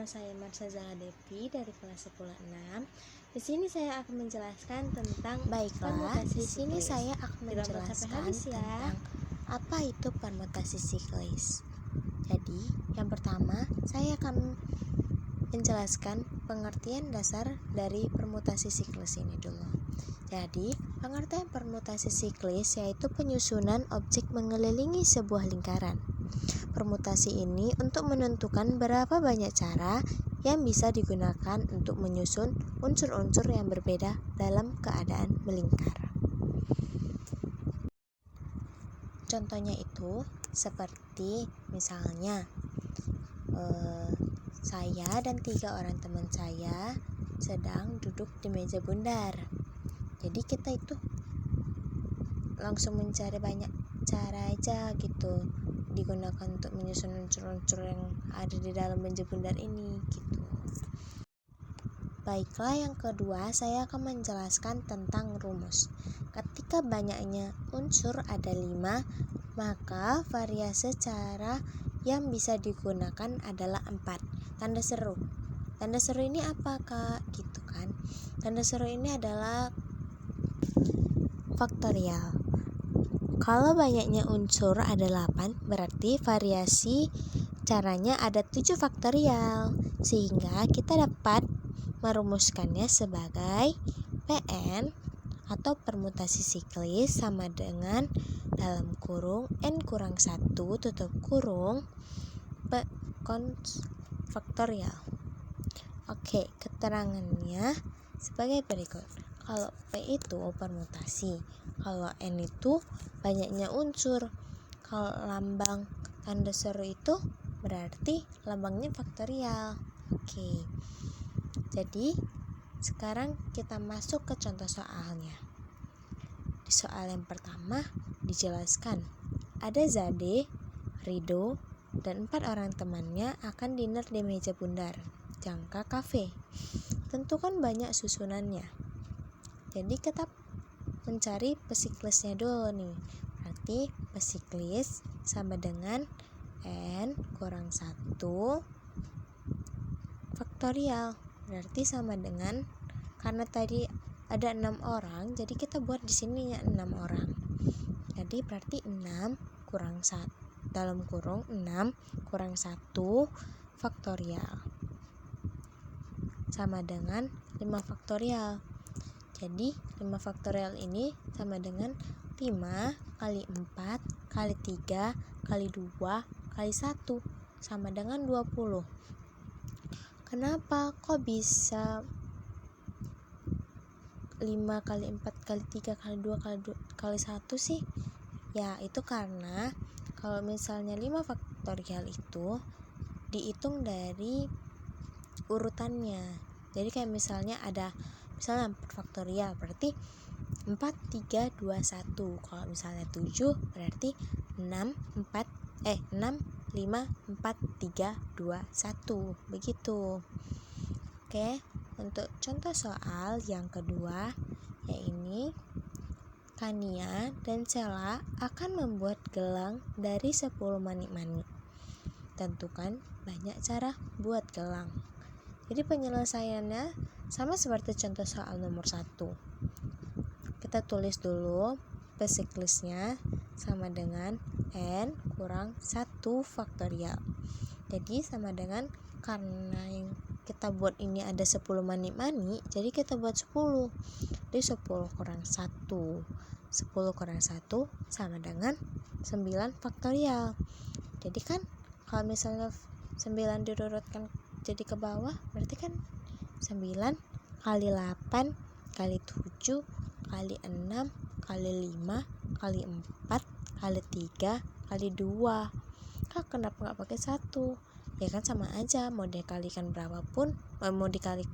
Nama saya Marsha Zahra Devi dari kelas 10-6. Di sini saya akan menjelaskan tentang permutasi Di sini siklis. saya akan menjelaskan tentang apa itu permutasi siklis. Jadi, yang pertama saya akan menjelaskan pengertian dasar dari permutasi siklis ini dulu. Jadi, pengertian permutasi siklis yaitu penyusunan objek mengelilingi sebuah lingkaran. Permutasi ini untuk menentukan berapa banyak cara yang bisa digunakan untuk menyusun unsur-unsur yang berbeda dalam keadaan melingkar. Contohnya itu seperti misalnya saya dan 3 orang teman saya sedang duduk di meja bundar. Jadi kita itu langsung mencari banyak cara aja gitu digunakan untuk menyusun unsur-unsur yang ada di dalam meja bundar ini gitu. Baiklah, yang kedua saya akan menjelaskan tentang rumus. Ketika banyaknya unsur ada 5, maka variasi cara yang bisa digunakan adalah 4. Tanda seru. Tanda seru ini apa, Kak? Gitu kan. Tanda seru ini adalah faktorial. Kalau banyaknya unsur ada 8, berarti variasi caranya ada 7 faktorial. Sehingga kita dapat merumuskannya sebagai Pn atau permutasi siklis sama dengan dalam kurung n kurang 1 tutup kurung P cons faktorial. Oke, keterangannya sebagai berikut. Kalau P itu permutasi, kalau N itu banyaknya unsur, kalau lambang tanda seru itu berarti lambangnya faktorial. Oke, jadi sekarang kita masuk ke contoh soalnya. Di soal yang pertama dijelaskan ada Zade, Rido, dan 4 orang temannya akan dinner di meja bundar Jangka Cafe. Tentukan banyak susunannya. Jadi kita mencari pesiklisnya dulu nih. Berarti pesiklis sama dengan N kurang 1 faktorial. Berarti sama dengan, karena tadi ada 6 orang, jadi kita buat di sininya 6 orang. Jadi berarti 6 kurang 1 dalam kurung 6 kurang 1 faktorial sama dengan 5 faktorial. Jadi 5 faktorial ini sama dengan 5 kali 4 kali 3 kali 2 kali 1 sama dengan 20. Kenapa kok bisa 5 kali 4 kali 3 kali 2 kali 1 sih? Ya, itu karena kalau misalnya 5 faktorial itu dihitung dari urutannya. Jadi kayak misalnya ada 4 faktorial berarti 4, 3, 2, 1. Kalau misalnya 7 berarti 6, 5, 4, 3, 2, 1. Begitu. Oke, untuk contoh soal yang kedua, yaitu Kania dan Sela akan membuat gelang dari 10 manik-manik. Tentukan banyak cara buat gelang. Jadi penyelesaiannya sama seperti contoh soal nomor 1. Kita tulis dulu pesiklisnya sama dengan N kurang 1 faktorial. Jadi sama dengan, karena yang kita buat ini ada 10 manik-manik, jadi kita buat 10. Jadi 10 kurang 1. 10 kurang 1 sama dengan 9 faktorial. Jadi kan kalau misalnya 9 diurutkan jadi ke bawah, berarti kan 9 kali 8 kali 7 kali 6 kali 5 kali 4 kali 3 kali 2. Kak, kenapa nggak pakai 1? Ya kan sama aja, mau dikalikan berapapun, mau dikali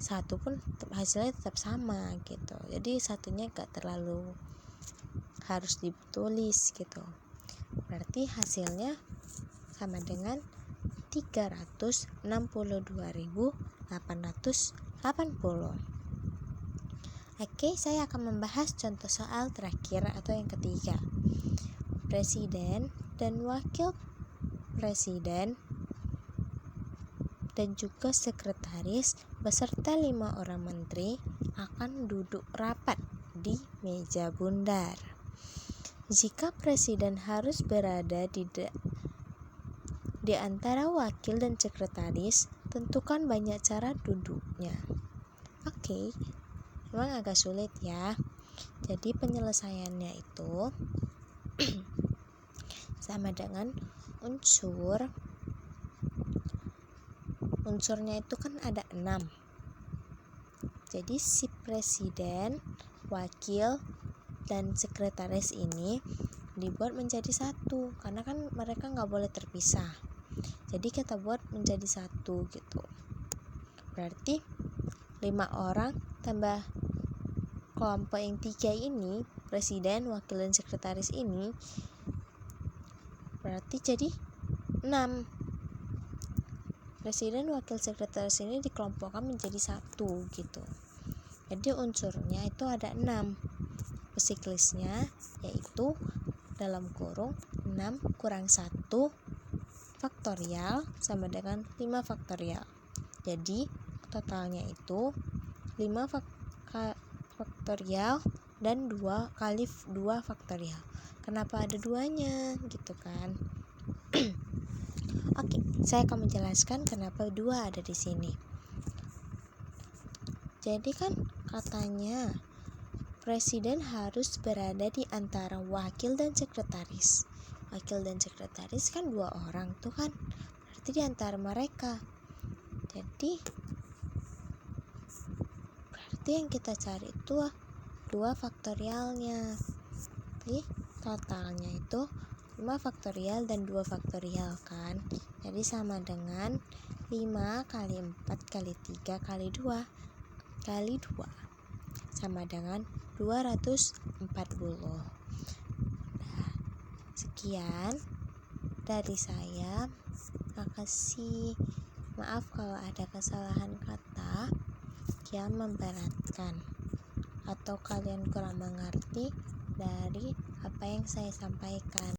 1 pun hasilnya tetap sama gitu. Jadi satunya nggak terlalu harus ditulis gitu. Berarti hasilnya sama dengan 362.880. Oke, saya akan membahas contoh soal terakhir atau yang ketiga. Presiden dan wakil presiden dan juga sekretaris beserta 5 orang menteri akan duduk rapat di meja bundar. Jika presiden harus berada di antara wakil dan sekretaris, tentukan banyak cara duduknya. Oke, memang agak sulit ya. Jadi penyelesaiannya itu sama dengan unsurnya itu kan ada 6. Jadi si presiden, wakil, dan sekretaris ini dibuat menjadi satu, karena kan mereka nggak boleh terpisah. Jadi kita buat menjadi satu gitu. Berarti 5 orang tambah kelompok yang 3 ini, presiden, wakil, dan sekretaris ini, berarti jadi 6. Presiden, wakil, sekretaris ini dikelompokkan menjadi satu gitu. Jadi unsurnya itu ada 6. Siklisnya yaitu dalam kurung 6 kurang 1 faktorial sama dengan 5 faktorial. Jadi totalnya itu 5 faktorial dan 2 kali 2 faktorial. Kenapa ada duanya gitu kan? Oke, saya akan menjelaskan kenapa 2 ada di sini. Jadi kan katanya presiden harus berada di antara wakil dan sekretaris. Wakil dan sekretaris kan 2 orang tuh kan. Berarti di antara mereka. Jadi berarti yang kita cari itu 2 faktorialnya. Jadi totalnya itu 5 faktorial dan 2 faktorial kan. Jadi sama dengan 5 kali 4 kali 3 kali 2 kali 2 sama dengan 240. Nah, sekian dari saya. Makasih. Maaf kalau ada kesalahan kata yang memberatkan atau kalian kurang mengerti dari apa yang saya sampaikan.